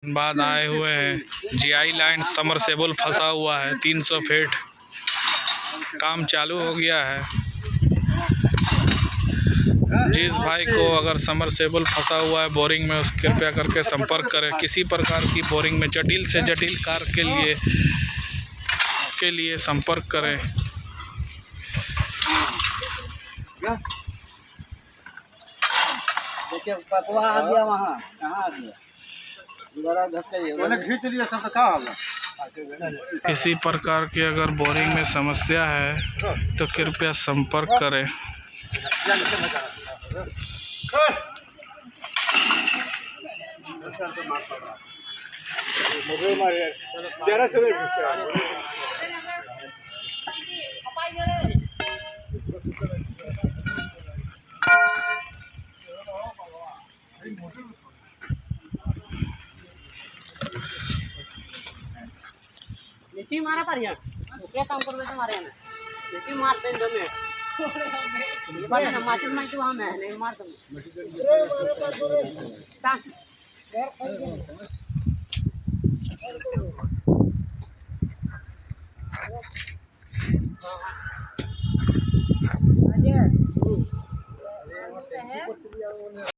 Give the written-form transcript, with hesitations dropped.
बाद आए हुए हैं। जीआई लाइन समरसेबल फंसा हुआ है 300 फीट। काम चालू हो गया है। जिस भाई को अगर समरसेबल फंसा हुआ है बोरिंग में, उस कृपया करके संपर्क करें। किसी प्रकार की बोरिंग में जटिल से जटिल कार्य के लिए संपर्क करें। देखिए पतवा आ गया, वहाँ कहाँ आ गया, खींच लिया सब। कहाँ किसी प्रकार की अगर बोरिंग में समस्या है तो कृपया संपर्क करें। नीचे मारा पर यार क्या काम कर रहे तुम्हारे यहाँ नीचे मारते हैं दोनों ये बात ना माचिस मार के वहाँ मैं नहीं मार दूँ